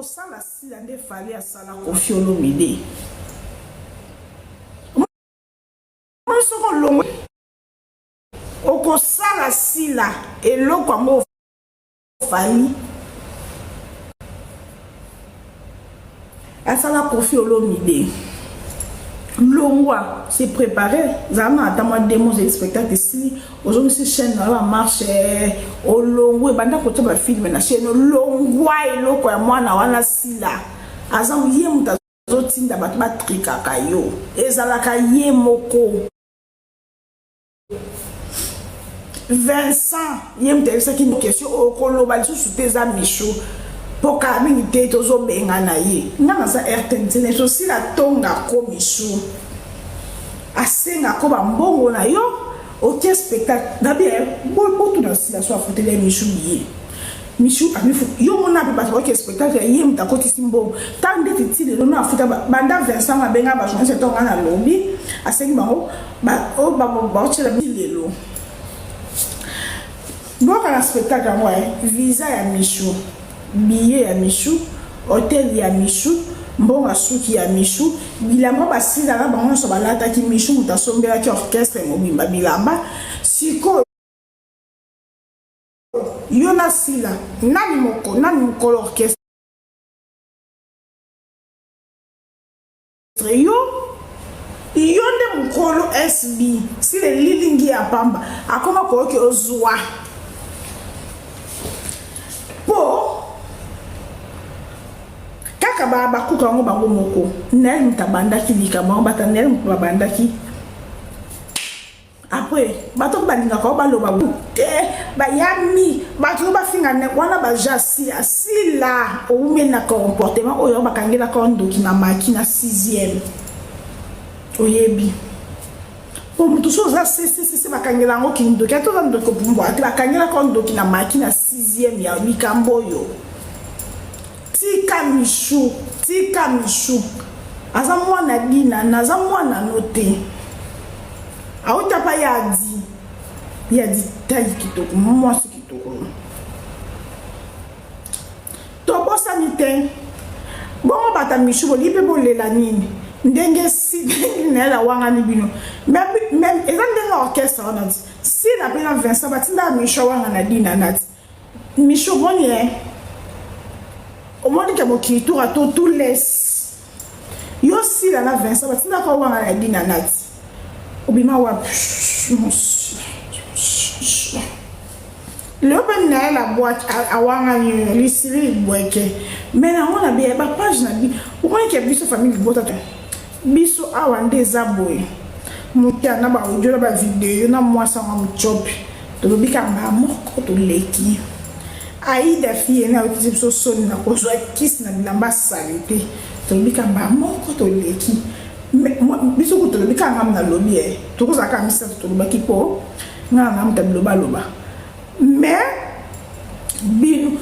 ça la sila nde fallait à ça la Koffi Olomide. Moi soko longo oko ça la sila et lo kwango fali à ça la Koffi Olomide. Longwa s'est préparé. Zama attend moi démos et spectacle ici. Aujourd'hui c'est chaîne là marche au Longwa banda côté ba film na chaîne Longwa et loko ya mwana wana sila. Azam yé muta zotinda bat ba trika kayo. Ezalaka yé moko. Vincent yé muta ça qui nous question au kolo ba sous tes amis chaud. Pour qu'amité tozo benga na ye nga za RTNC ne so si la tonga komishu asenga ko ba mbongo na yo au spectacle d'abord bo tout dans la so afote les michu ye michu amifu yo mona pe ba ko spectacle ye mta ko tisimbo tande titile no na afuta banda Vincent ba benga ba journée tonga na lobby asengi bango ba o ba chela bilelo donc à spectacle moi visa ya michu billet ya Michou, hôtel ya Michou, bon à souki ya Michou, bilamba basi na bango so balata ki Michou mutasombela ki orchestre mobimba bilamba siko yona sila nani moko l'orchestre yo yonde mukolo SB si le lilingi ya pamba akoma ko ke ozwa po kaka ba kuka ngo bango moko nel mutabanda ki likama bata nel mutabanda ki après bato balinga ko baloba te bayami bato ba finga ne wana ba jasi asila o mena comportement oyo bakangela ko ndoki na makina 6e oyebi po mutu so za se bakangela ngo ki ndoki ato ndoki bumbo ati bakangela ko ndoki na makina 6e ya mikambo yo tika Michou aza mwana dina naza mwana note auta pa yadi tayi kitoko mwasi kitoko to bosa nite bongo bata Michou bo lipe bo lela nini ndenge si na la wanga ni bino même ezande na orchestre na si la pena Vincent batinda Michou wanga na dina nati Michou bonye au moins que mon qui tour à tout laisse yo si la Vincent ba tinda ko wanga la dina nati obima wa le open na la boîte a wanga ni lisiri boeke mais na on a bien ba page na bi au moins que biso famille bota biso awande zaboy mutia na ba audio ba vidéo na moi ça on chop to bika ba moko to leki Aïda fille na utiliser so son na ko so kiss na bilamba salite to bika ba moko to leki biso ko to bika ngam na lobi to ko zaka misa to baki po ngam ta biloba loba mais bino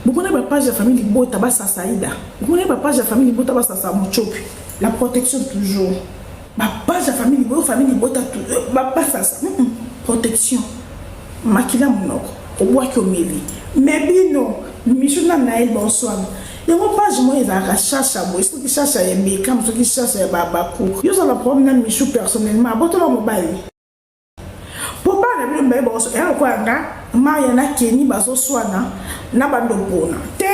beaucoup na ba page de famille bota ba sa Aïda beaucoup na ba page de famille bota ba sa mochopi la protection toujours ba page de famille bota ba sa protection makila monoko au bois que mili mais bino Michou na naï bonsoir et mon page moi ils a chacha boy ce qui chacha et mais comme ce qui chacha baba cook yo ça le problème Michou personnellement boto la mobile pour pas le bien bonsoir et quoi nga maria na keni bazo swana na bando pona te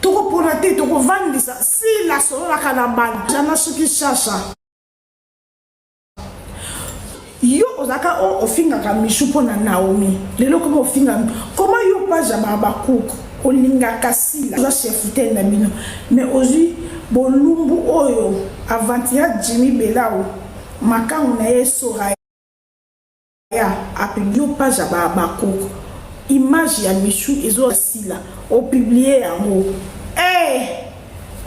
to ko pona te to ko vandisa si la solo la kanabana jana ce qui chacha yo ozaka o finga ka Michou pona Naomi lelo comme o finga comment yo pas jaba ba kuku o linga kasila za chef tel na bino mais aujourd'hui bolumbu oyo avantia Jimmy Belao makangu na esora ya api yo pas jaba ba kuku image ya Michou ezo sila o publier yango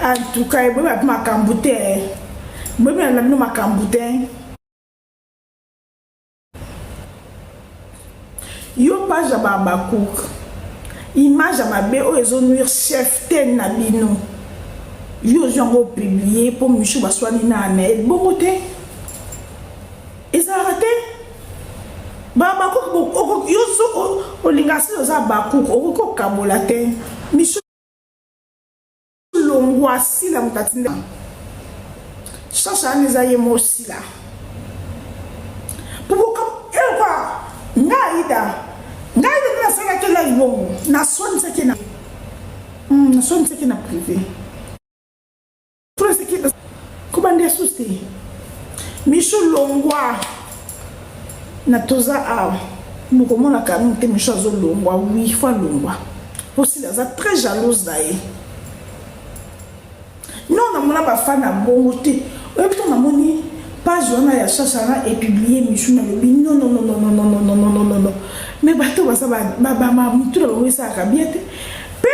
en tout cas bo ba makambute bo ba na bino makambute yo page ya baba cook image ya mabe o ezo nuire chef ten na bino yo jongo publier pour Michou baswani na ne bongo te ezarate baba cook yo so o lingasi oza ba cook o ko kabola te Michou longwa sila mutatinda chacha neza ye mo sila pour quoi ngaida na sala ke la ibongo na son se ke na privé pour ce qui comment dire souci Michou longwa na toza a mukomona kamite Michou zo longwa 8 fois longwa aussi là ça très jalouse d'ailleurs non na mona ba fan na bongo te et puis on a moni page wana ya chacha et publier Michou na lobi non mais bato ba ça ba mutu la bongo ça ka bien te pe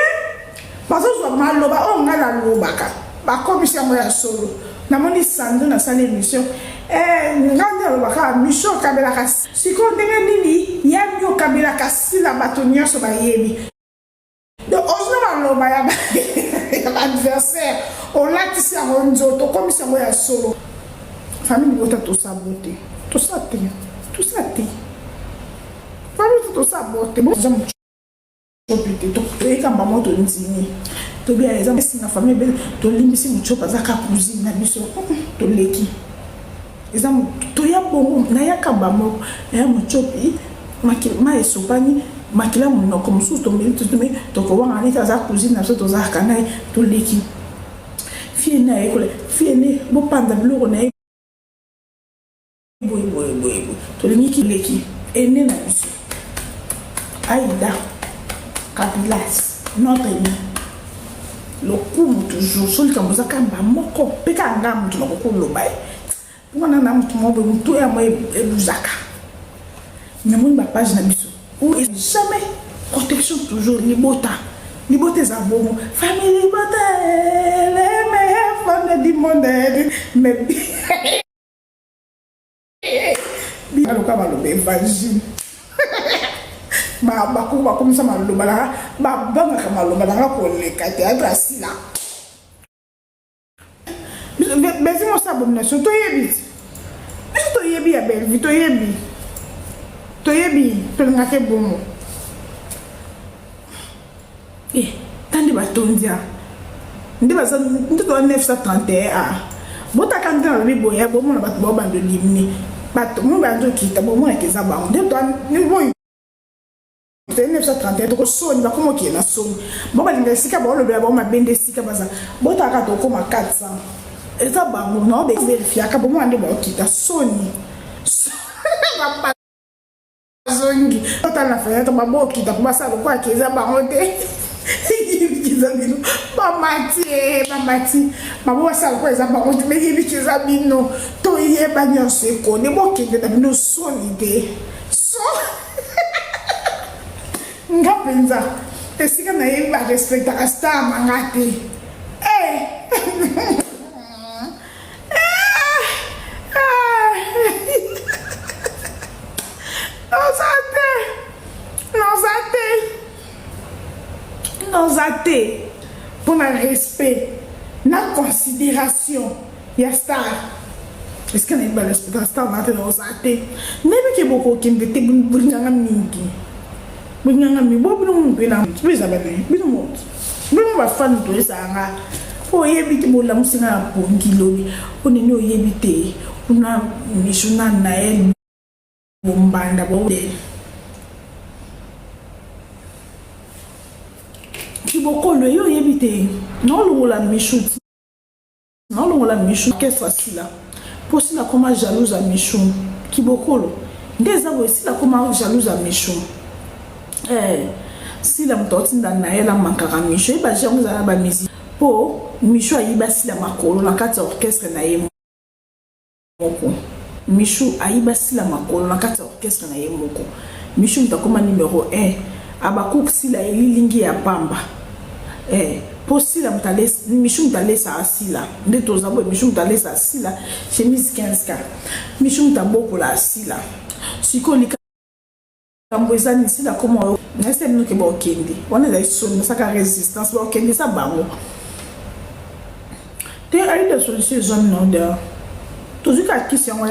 parce que zo maloba on ngala lobaka ba komisa mo ya solo na moni sando na sala émission ngandi lobaka Michou kabela ka siko ndenge nini ya myo kabela ka sila bato nyonso ba yebi donc on va ya l'adversaire on l'a tissé à Ronzoto comme ça moi ya solo famille bota tout saboter tout ça famille tout saboter bon j'aime chopiter to e kamba moto nzini to bien exemple si na famille belle to limbisi muchopa za ka cuisine na biso to leki exemple to ya bongo na ya kamba mo ya muchopi ma esopani makila munoko mususu to mbili tutume to ko wanga ni za cuisine na so to za kanai to leki fie na ekole fie ne bo panda bloko na boy to leki leki ene na biso aida kapilas notre ami le coup toujours sol comme ça kamba moko peka ngam tu ko lobai pona na mtu mo bo ya mo eluzaka nyamoni ba page na biso ou jamais protection toujours liboté za bongo famille liboté les meilleures femmes du monde mais bien le kaba le évangile ba comme ça maloba la ba banga kama loba la ko le kate adra sila mais si mo sa abomination to yebi ya belle to yebi to ngake bomo tandi batondia ndiba sa ndito 931 bota kanda na bibo ya bomo na bato bando limni bato mo bando kita bomo na keza ba ndito ni boy 931 to soni ba komo ki na soni bo ba linga sika ba lo bela ba ma bende sika baza bota ka to koma 400 eza bango na be verifia ka bomo ande ba kita soni ba zongi ota na fenêtre ba bo kita ko ba sa lo kwa keza bango te kizabino mamati mabo sa ko eza bango te me yebi kizabino to yeba nyonso ko ne bo kende na bino soni de so ngapenza esika na ye ba respecta asta mangate nos athées pour le respect la considération ya star est-ce qu'on est pas respect la star na nos athées même que beaucoup qui me te bunyanga mingi bo bino mpela tubeza babe bino moto bino ba fan to esanga o yebi ti bola musinga pongilobi oneni o yebi te una mishuna na el bombanda bo Kiboko le yo yebite non longola Michou qu'est-ce facile là pour si la comment jalouse à Michou Kiboko lo ndeza bo si la comment jalouse à Michou si la mtoti ndana ela mankaka Michou ba jango za ba musique po Michou ayiba si la makolo na kati orchestre na ye moko Michou ayiba si la makolo na kati orchestre na ye moko Michou mtakoma numéro 1 abakouk si la elilingi ya pamba possible Michou mtalesa asila nde tozabo Michou mtalesa asila chemise 15k Michou mtaboko la asila siko lika kamboza nisi la komo nese mno ke ba okende wana za soni saka resistance ba okende sa bango te ari de solution zone non de tozuka kisi yango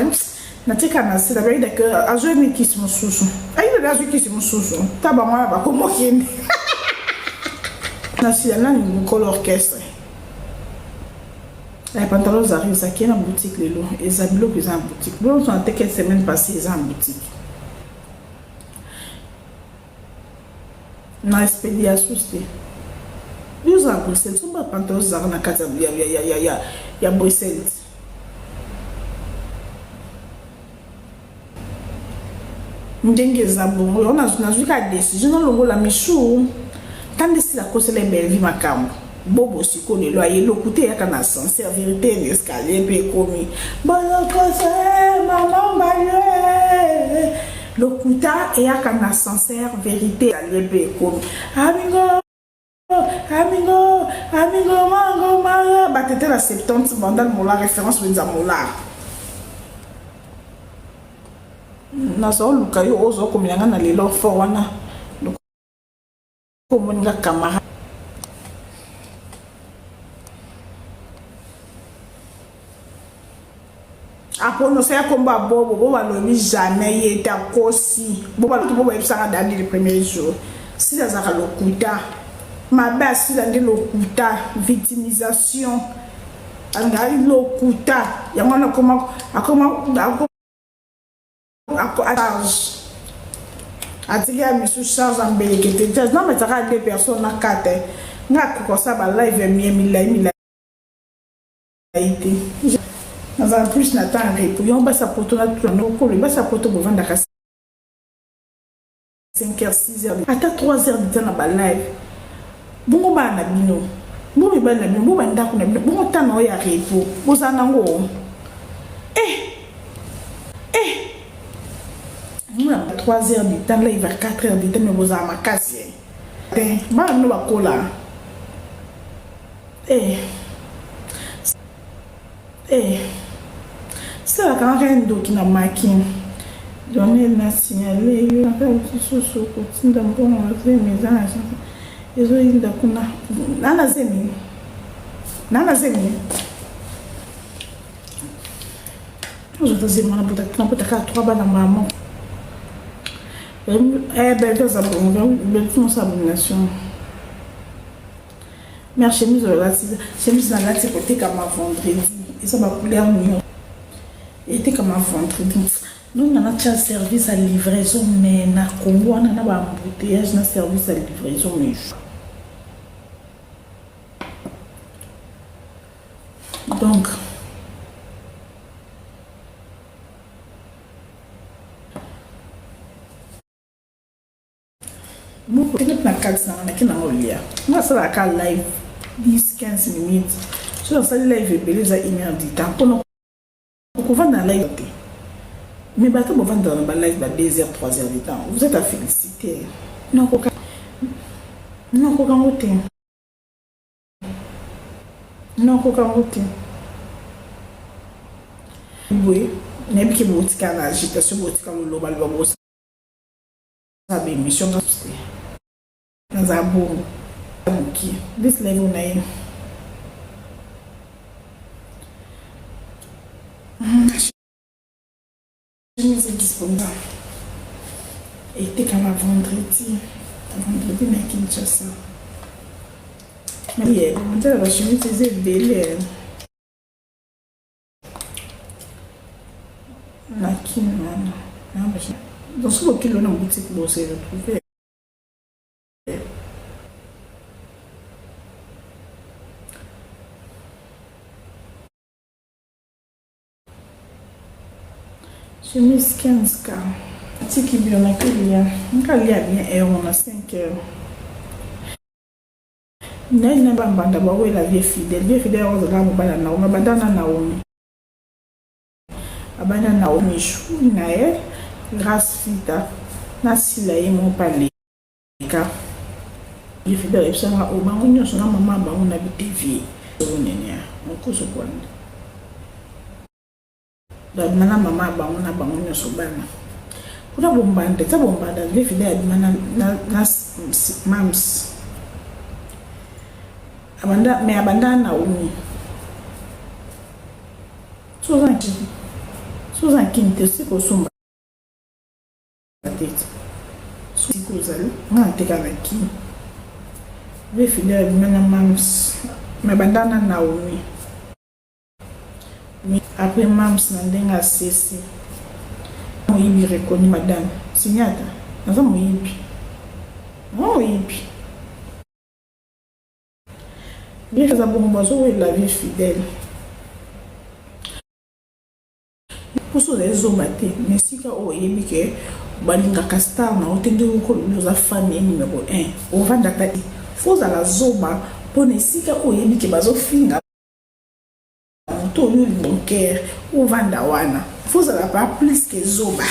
na tika na sila ba ida ke azo ni kisi mususu ari de azo kisi mususu taba mwa ba komo okende na si la ni mukolo orchestre Les pantalons Zara, ça qui est en boutique, les lots. Et Zabilo qui est en boutique. Nous on a été quelques semaines passées, ils sont en boutique. Na expédia souci. Nous en Bruxelles, sont pas pantalons Zara na casa, il y a Bruxelles. Ndenge Zabo, on a vu qu'à décision, on a la michou. Quand décide la cause les belles vies macam. Bobo si connaît loyer le côté ya kana ascenseur vérité l'escalier pe commis. Bon cause maman balé. Le kuta et ya kana ascenseur vérité l'escalier pe commis. Amigo mango mara batete la 70 bandal mola référence wenza mola. Na so luka yo ozo komilanga na lelo fo wana. Ko moninga kamara. Après, nous faisons combat bobo, bobo ne jamais été à Kossi. Bobo tout bobo est ça dans les premiers jours. Si ça a le kuta, ma base si dans le kuta, victimisation, on a eu le kuta. Il y a un comment à charge. À tirer monsieur charge en belge. Non mais ça a deux personnes à quatre. N'a que ça va live mille été. En plus, Nathan a répondu, on va s'apporter là tout le monde, on va s'apporter pour vendre à 5h, 6h, attends 3h de temps dans la live. Bon, on va n'abino. Bon, on va n'abino. Bon, on va n'abino. Bon, on t'en a répondu. Vous en avez. On a 3h de temps, là, il va 4h de temps, mais vous en avez cassé. Bon, on va coller. C'est la grande qui n'a marqué. Donner la signalé, il y a un petit sous côté d'un bon mes âges. Ils ont eu la cuna. Nana Zemi. Je te dis, on a 3 balles à maman. Belle abomination. Mais chemise dans la côté comme vendredi. Et ça m'a coulé en union. Et était comme un vendredi. Nous, on a un service à livraison, mais na Congo, on a un embouteillage, un service à livraison, mais donc, moi, je suis dans 400, moi, c'est la live 10-15 minutes. Je suis live et beleza 1h du temps. On va dans la live. Mais bateau on va dans la live 2h, 3h du temps. Vous êtes à féliciter. Non, coca. Non, coca route. Non, coca route. Oui, n'est-ce que vous êtes en agitation, vous êtes en global, vous êtes en émission. Dans un bon. This level name. Je me suis disponible. Et c'était comme un vendredi. Vendredi, mais Kinshasa. Mais je me disais belle. La Kinshasa. Dans ce qu'il y a une boutique, vous s'est retrouvé. Je me suis 15K. Si qui bien a que lien. On a bien on a 5 heures. N'a pas banda ba la vie fidèle. Vie fidèle on va banda na on va banda na Naomi. Abana Naomi chou na grâce fita na sila ye mon palais. Vie fidèle ça na o ba on so na mama ba on habite vie. On nenia. On cause quoi. Mana mama banguna bangunya sobana kuna bombanda ta bombanda le fidèle mana na mams abanda na umi Susan kinte siko sumba tete siko zali na teka na ki le fidèle mana mams abanda na umi après mams na ndenga sesi moyibi reconnu madame signata naza moyibi bien ça bon bazo la vie fidèle pour ça les hommes maté mais si ka oyebi ke balingaka star na otende ko loza famille numéro 1 ovanda tati faut à la zoba pour esika oyebi ke bazo finga to lui bon cœur ovanda wana faut à la pas plus que zoba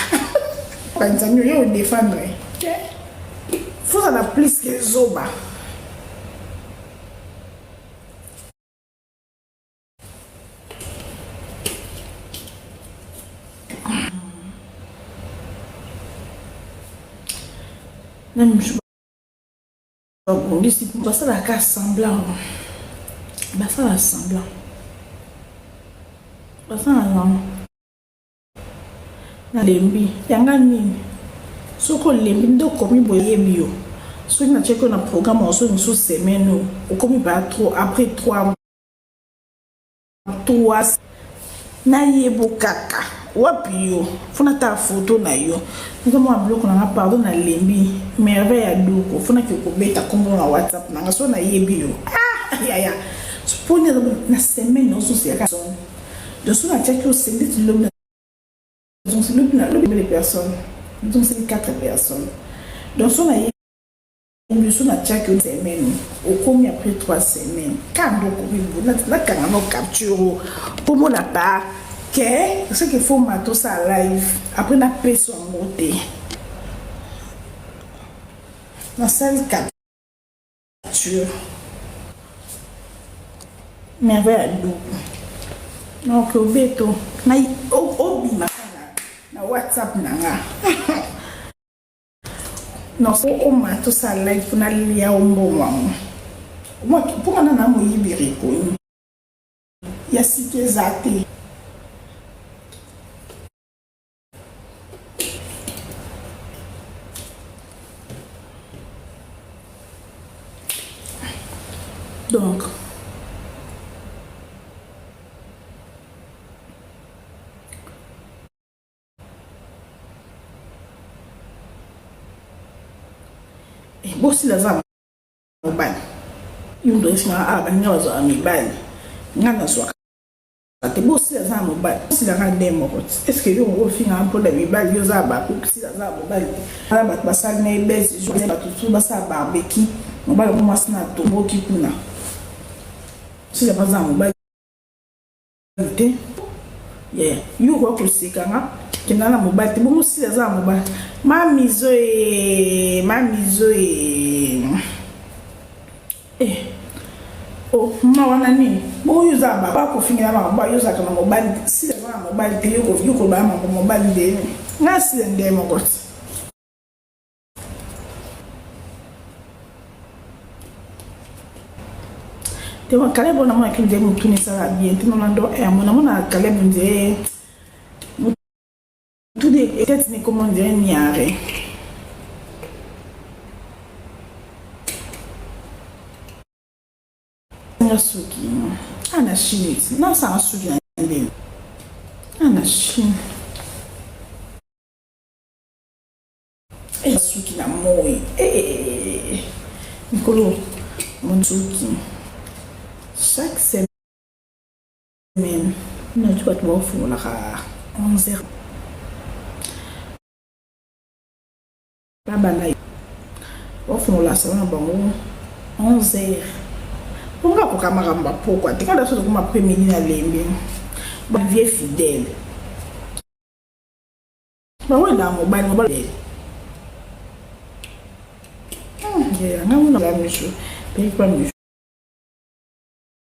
banzanyo yo défendre faut à la plus que zoba même je bon ici pour ça la casse semblant bah ça la semblant bah ça na lembi yanga nini soko lembi ndo komi boyebi yo so na cheko na programme en so semaine o komi ba trop après 3 na yebo kaka wapi yo funa ta photo na yo nzo mo bloco na pardon na lembi merveille ya doko funa ki ko beta kombo na WhatsApp na so na yebi yo ya supone na semaine no so c'est ka son de so na cheko c'est dit l'homme donc c'est les personnes donc c'est 4 personnes donc so na yebi so na cheko semaine au combien après 3 semaines quand donc na kana no capture pour mon part que ce qu'il faut mato ça live après na peso en beauté na salle capture merveille do donc au beto na obi makana na WhatsApp nanga non so o mato ça live na lia o mbongo moi pour na mo yibiri ko ya site zate donc et bossi la zama mobile you do isma banga wazo amibali ngana so ate bossi la zama mobile bossi la ngande moko est-ce que yo go finga un peu de mibali yo za ba ko si la zama mobile ala ba basal na ibesi jo ba tutu ba sa barbecue mobile ko masna to boki kuna si la pas mobile yeah you go ko sikanga kinana mobile te bomo si la zama mobile mamizo oh mama wana ni bo yuza baba ko fingira ba yuza kana mobile si la zama mobile te yo ko ba mobile de ngasi ndé mo got te wa kale bona mo akinde mo tuni sala bien te no ndo mo na kale mo nde tout des peut-être ni comment dire ni arrêt Suki ana Chine na sa suki na ndeni ana Chine suki na moi Nicolo mon suki chaque semaine na tu vas te voir pour la 11h baba na ofu la sana bango 11h ponga ko kamaramba pourquoi te kada so ko ma premier na lembi ba vie fidèle ba wala mobile yeah na una la micho pe kwa micho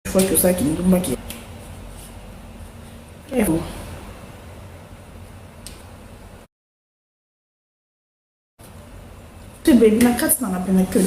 faut que ça qui nous manque te baby na kati na pena que